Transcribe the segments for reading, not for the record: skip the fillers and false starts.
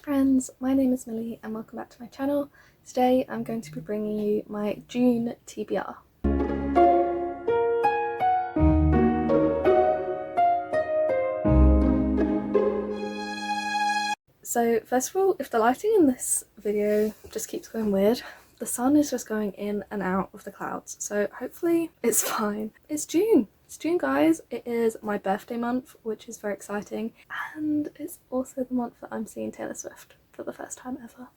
friends, my name is Millie and welcome back to my channel. Today I'm going to be bringing you my June TBR. So first of all, if the lighting in this video just keeps going weird, the sun is just going in and out of the clouds, so hopefully it's fine. It's June. It's June, guys. It is my birthday month, which is very exciting, and it's also the month that I'm seeing Taylor Swift for the first time ever.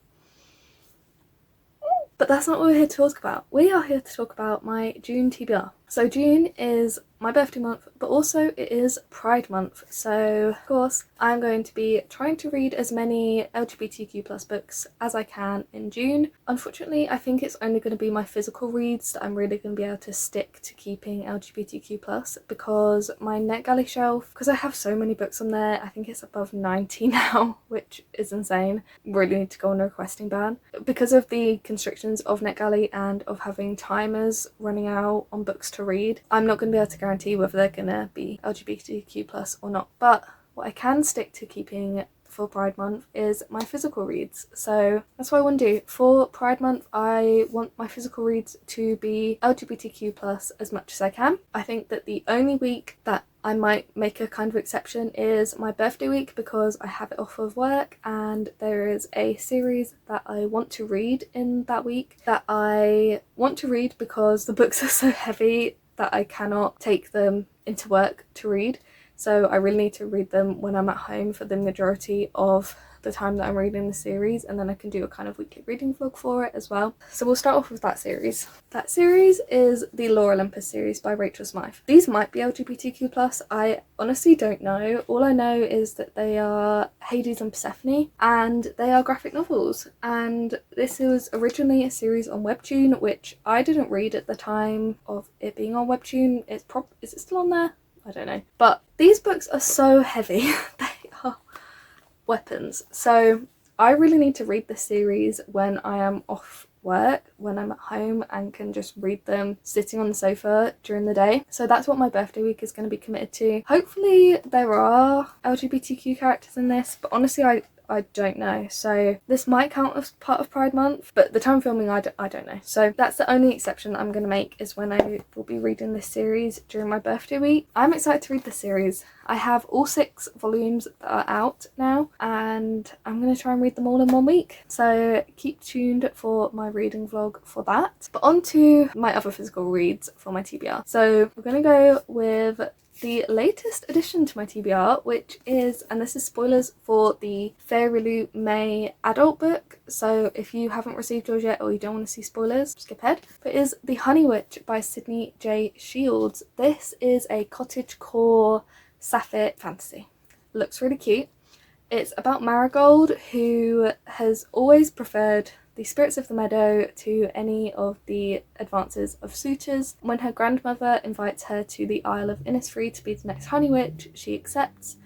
But that's not what we're here to talk about. We are here to talk about my June TBR. So June is my birthday month, but also it is Pride month. So of course I'm going to be trying to read as many LGBTQ+ books as I can in June. Unfortunately, I think it's only going to be my physical reads that I'm really going to be able to stick to keeping LGBTQ+, because my NetGalley shelf, because I have so many books on there, I think it's above 90 now, which is insane. Really need to go on a requesting ban. Because of the constrictions of NetGalley and of having timers running out on books to read, I'm not going to be able to guarantee whether they're going to be LGBTQ+ or not. But what I can stick to keeping for Pride month is my physical reads. So that's what I want to do. For Pride month, I want my physical reads to be LGBTQ+ as much as I can. I think that the only week that I might make a kind of exception is my birthday week, because I have it off of work and there is a series that I want to read in that week that I want to read because the books are so heavy that I cannot take them into work to read. So I really need to read them when I'm at home for the majority of the time that I'm reading the series, and then I can do a kind of weekly reading vlog for it as well. So we'll start off with that series. That series is the Lore Olympus series by Rachel Smythe. These might be LGBTQ+, I honestly don't know. All I know is that they are Hades and Persephone, and they are graphic novels. And this was originally a series on Webtoon, which I didn't read at the time of it being on Webtoon. Is it still on there? I don't know. But these books are so heavy. They are weapons. So I really need to read this series when I am off work, when I'm at home and can just read them sitting on the sofa during the day. So that's what my birthday week is going to be committed to. Hopefully there are LGBTQ characters in this, but honestly I don't know. So this might count as part of Pride month, but the time of filming I don't know. So that's the only exception I'm going to make, is when I will be reading this series during my birthday week. I'm excited to read this series. I have all 6 volumes that are out now, and I'm going to try and read them all in one week. So keep tuned for my reading vlog for that. But on to my other physical reads for my TBR. So we're going to go with the latest addition to my TBR, which is, and this is spoilers for the Fairy Loot May adult book, so if you haven't received yours yet or you don't want to see spoilers, skip ahead. But it is The Honey Witch by Sydney J. Shields. This is a cottagecore sapphic fantasy. Looks really cute. It's about Marigold, who has always preferred the spirits of the meadow to any of the advances of suitors. When her grandmother invites her to the Isle of Innisfree to be the next Honey Witch, she accepts.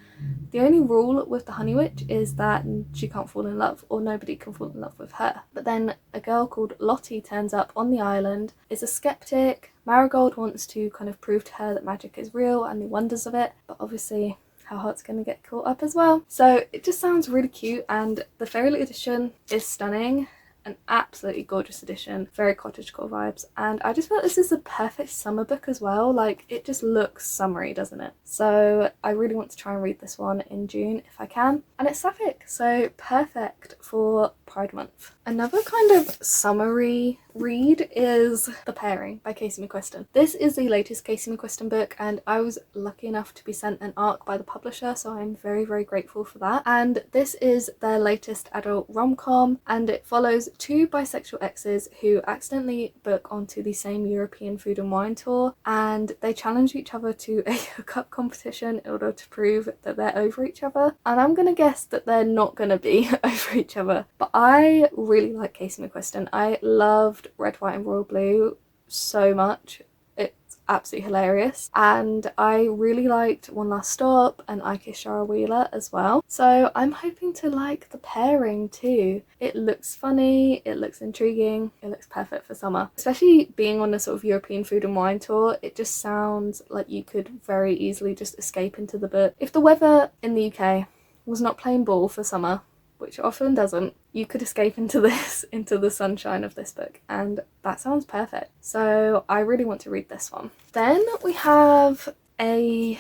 The only rule with the Honey Witch is that she can't fall in love, or nobody can fall in love with her. But then a girl called Lottie turns up on the island, is a skeptic. Marigold wants to kind of prove to her that magic is real and the wonders of it, but obviously her heart's going to get caught up as well. So it just sounds really cute, and the Fairy Loot edition is stunning. An absolutely gorgeous edition, very cottagecore vibes, and I just felt this is the perfect summer book as well. Like, it just looks summery, doesn't it? So I really want to try and read this one in June if I can, and it's sapphic, so perfect for Pride month. Another kind of summery read is The Pairing by Casey McQuiston. This is the latest Casey McQuiston book, and I was lucky enough to be sent an ARC by the publisher, so I'm very, very grateful for that. And this is their latest adult rom-com, and it follows 2 bisexual exes who accidentally book onto the same European food and wine tour, and they challenge each other to a hookup competition in order to prove that they're over each other. And I'm gonna guess that they're not gonna be over each other, but I really like Casey McQuiston. I loved Red, White and Royal Blue so much. It's absolutely hilarious, and I really liked One Last Stop and I Kiss Shara Wheeler as well, so I'm hoping to like The Pairing too. It looks funny, it looks intriguing, it looks perfect for summer, especially being on a sort of European food and wine tour. It just sounds like you could very easily just escape into the book. If the weather in the UK was not playing ball for summer, which it often doesn't, you could escape into this, into the sunshine of this book, and that sounds perfect. So I really want to read this one. Then we have a,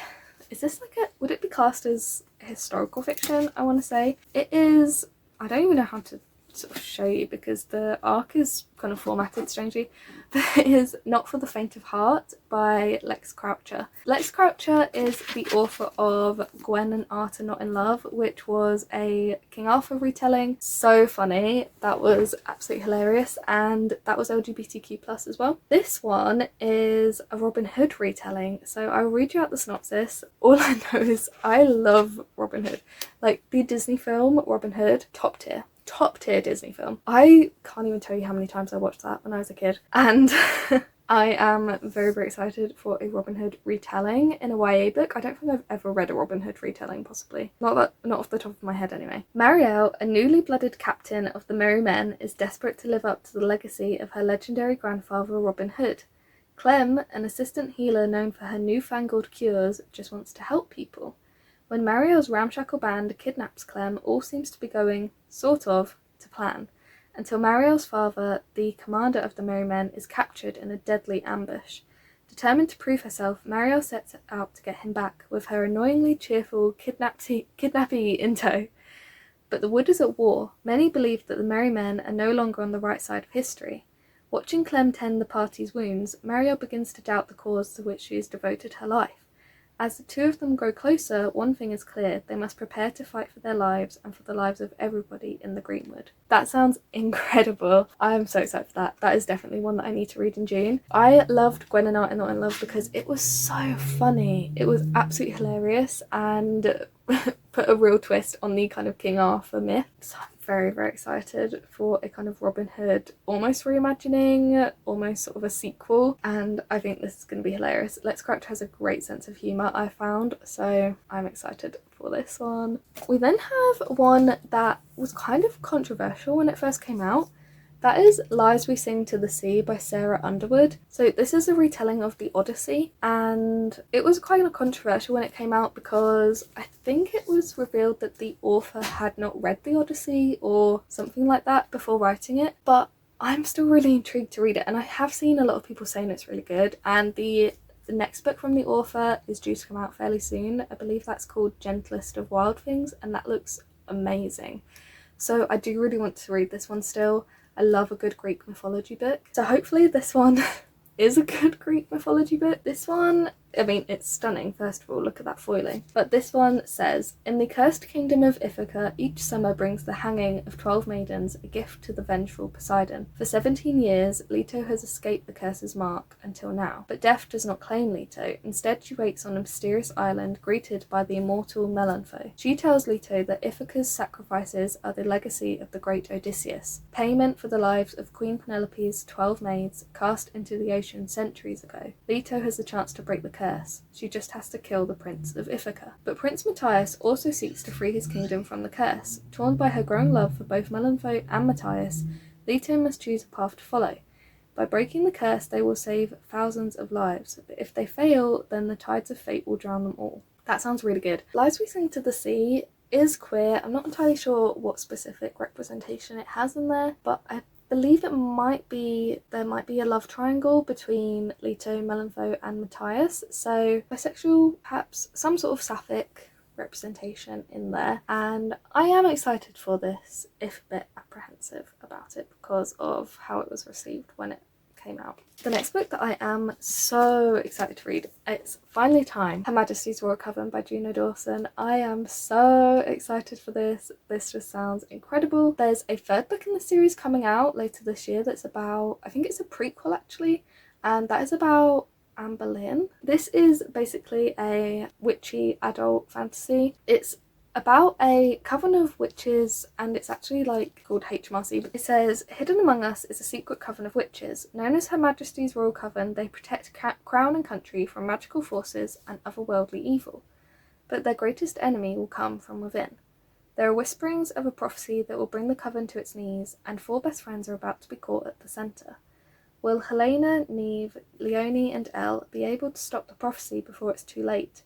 is this like a, would it be classed as historical fiction? I want to say it is. I don't even know how to sort of show you because the arc is kind of formatted strangely, but it is Not for the Faint of Heart by Lex Croucher. Lex Croucher is the author of Gwen and Arthur Not in Love, which was a King Arthur retelling. So funny, that was absolutely hilarious, and that was LGBTQ+ as well. This one is a Robin Hood retelling, so I'll read you out the synopsis. All I know is I love Robin Hood. Like, the Disney film Robin Hood, top tier Disney film. I can't even tell you how many times I watched that when I was a kid, and I am very, very excited for a Robin Hood retelling in a YA book. I don't think I've ever read a Robin Hood retelling, possibly. Not off the top of my head anyway. Marielle, a newly blooded captain of the Merry Men, is desperate to live up to the legacy of her legendary grandfather Robin Hood. Clem, an assistant healer known for her newfangled cures, just wants to help people. When Marielle's ramshackle band kidnaps Clem, all seems to be going, sort of, to plan, until Marielle's father, the commander of the Merry Men, is captured in a deadly ambush. Determined to prove herself, Marielle sets out to get him back, with her annoyingly cheerful kidnappee in tow. But the wood is at war. Many believe that the Merry Men are no longer on the right side of history. Watching Clem tend the party's wounds, Marielle begins to doubt the cause to which she has devoted her life. As the two of them grow closer, one thing is clear: they must prepare to fight for their lives and for the lives of everybody in the Greenwood. That sounds incredible. I am so excited for that. That is definitely one that I need to read in June. I loved Gwen and Arthur Not in Love because it was so funny. It was absolutely hilarious and put a real twist on the kind of King Arthur myth. So I'm very, very excited for a kind of Robin Hood almost reimagining, almost sort of a sequel, and I think this is going to be hilarious. Lex Croucher has a great sense of humour, I found, so I'm excited for this one. We then have one that was kind of controversial when it first came out. That is Lies We Sing to the Sea by Sarah Underwood. So this is a retelling of the Odyssey, and it was kind of controversial when it came out because I think it was revealed that the author had not read the Odyssey or something like that before writing it, but I'm still really intrigued to read it, and I have seen a lot of people saying it's really good, and the next book from the author is due to come out fairly soon. I believe that's called Gentlest of Wild Things, and that looks amazing. So I do really want to read this one still. I love a good Greek mythology book. So hopefully this one is a good Greek mythology book. This one, I mean, it's stunning, first of all, look at that foiling. But this one says, in the cursed kingdom of Ithaca, each summer brings the hanging of 12 maidens, a gift to the vengeful Poseidon. For 17 years, Leto has escaped the curse's mark until now. But death does not claim Leto. Instead, she waits on a mysterious island, greeted by the immortal Melantho. She tells Leto that Ithaca's sacrifices are the legacy of the great Odysseus, payment for the lives of Queen Penelope's 12 maids cast into the ocean centuries ago. Leto has the chance to break the curse. She just has to kill the Prince of Ithaca. But Prince Matthias also seeks to free his kingdom from the curse. Torn by her growing love for both Melantho and Matthias, Leto must choose a path to follow. By breaking the curse, they will save thousands of lives, but if they fail, then the tides of fate will drown them all. That sounds really good. Lies We Sing to the Sea is queer. I'm not entirely sure what specific representation it has in there, but I believe there might be a love triangle between Leto, Melantho and Matthias, so bisexual, perhaps some sort of sapphic representation in there, and I am excited for this, if a bit apprehensive about it because of how it was received when it came out. The next book that I am so excited to read, it's finally time, Her Majesty's Royal Coven by Juno Dawson. I am so excited for this. This just sounds incredible. There's a third book in the series coming out later this year that's about, I think it's a prequel actually, and that is about Anne Boleyn. This is basically a witchy adult fantasy. It's about a coven of witches, and it's actually like called HMRC, but it says, hidden among us is a secret coven of witches. Known as Her Majesty's Royal Coven, they protect crown and country from magical forces and otherworldly evil. But their greatest enemy will come from within. There are whisperings of a prophecy that will bring the coven to its knees, and 4 best friends are about to be caught at the centre. Will Helena, Neve, Leonie and Elle be able to stop the prophecy before it's too late?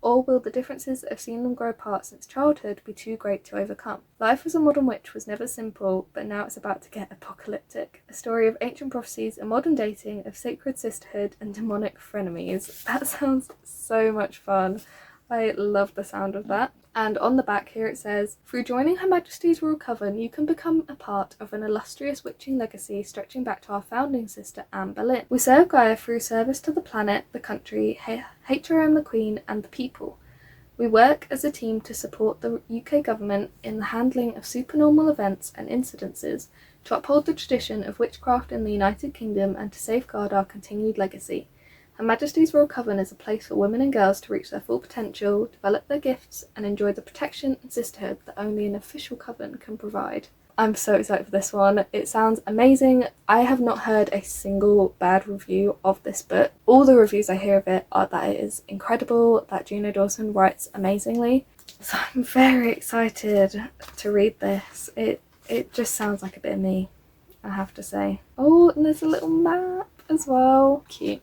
Or will the differences of seeing them grow apart since childhood be too great to overcome? Life as a modern witch was never simple, but now it's about to get apocalyptic. A story of ancient prophecies, a modern dating, of sacred sisterhood and demonic frenemies. That sounds so much fun. I love the sound of that. And on the back here it says, through joining Her Majesty's Royal Coven, you can become a part of an illustrious witching legacy stretching back to our founding sister Anne Boleyn. We serve Gaia through service to the planet, the country, HRM the Queen and the people. We work as a team to support the UK government in the handling of supernormal events and incidences, to uphold the tradition of witchcraft in the United Kingdom and to safeguard our continued legacy. Her Majesty's Royal Coven is a place for women and girls to reach their full potential, develop their gifts, and enjoy the protection and sisterhood that only an official coven can provide. I'm so excited for this one. It sounds amazing. I have not heard a single bad review of this book. All the reviews I hear of it are that it is incredible, that Juno Dawson writes amazingly. So I'm very excited to read this. It just sounds like a bit of me, I have to say. Oh, and there's a little map as well. Cute.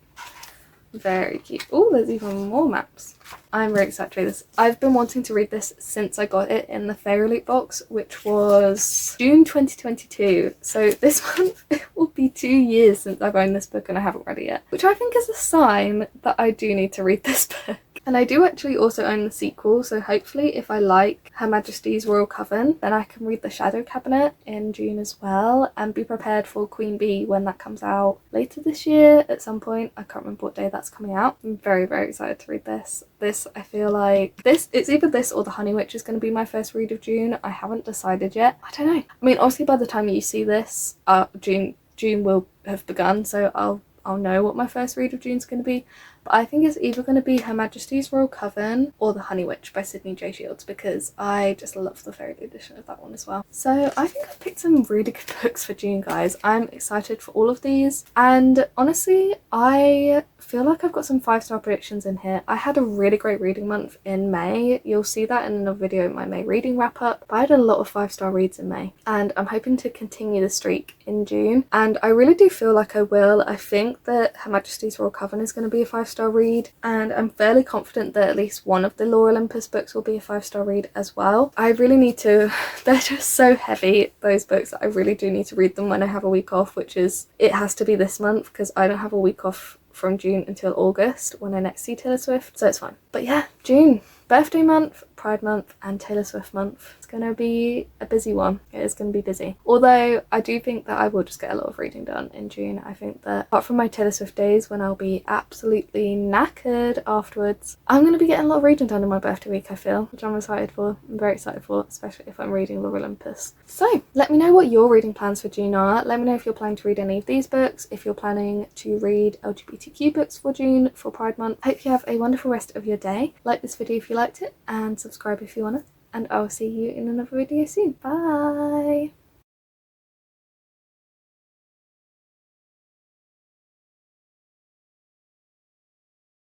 Very cute. Oh, there's even more maps. I'm really excited to read this. I've been wanting to read this since I got it in the Fairy Loot box, which was June 2022. So this month it will be 2 years since I've owned this book and I haven't read it yet, which I think is a sign that I do need to read this book. And I do actually also own the sequel, so hopefully if I like Her Majesty's Royal Coven, then I can read The Shadow Cabinet in June as well, and be prepared for Queen Bee when that comes out later this year at some point. I can't remember what day that's coming out. I'm very, very excited to read this. I feel like it's either this or The Honey Witch is going to be my first read of June. I haven't decided yet. I don't know. I mean, obviously by the time you see this, June will have begun, so I'll know what my first read of June's going to be. But I think it's either going to be Her Majesty's Royal Coven or The Honey Witch by Sydney J. Shields, because I just love the fairy edition of that one as well. So I think I've picked some really good books for June, guys. I'm excited for all of these, and honestly I feel like I've got some 5-star predictions in here. I had a really great reading month in May. You'll see that in another video in my May reading wrap up. But I had a lot of 5-star reads in May, and I'm hoping to continue the streak in June, and I really do feel like I will. I think that Her Majesty's Royal Coven is going to be a 5-star read, and I'm fairly confident that at least one of the Lore Olympus books will be a 5-star read as well. I really need to, they're just so heavy, those books, that I really do need to read them when I have a week off, which is, it has to be this month because I don't have a week off from June until August when I next see Taylor Swift, so it's fine. But yeah, June, birthday month, Pride month and Taylor Swift month. It's gonna be a busy one. It is gonna be busy. Although I do think that I will just get a lot of reading done in June. I think that apart from my Taylor Swift days when I'll be absolutely knackered afterwards, I'm gonna be getting a lot of reading done in my birthday week, I feel, which I'm excited for. I'm very excited for, especially if I'm reading Lore Olympus. So let me know what your reading plans for June are. Let me know if you're planning to read any of these books, if you're planning to read LGBTQ books for June for Pride month. Hope you have a wonderful rest of your day. Like this video if you liked it, and subscribe if you want to, and I'll see you in another video soon. Bye!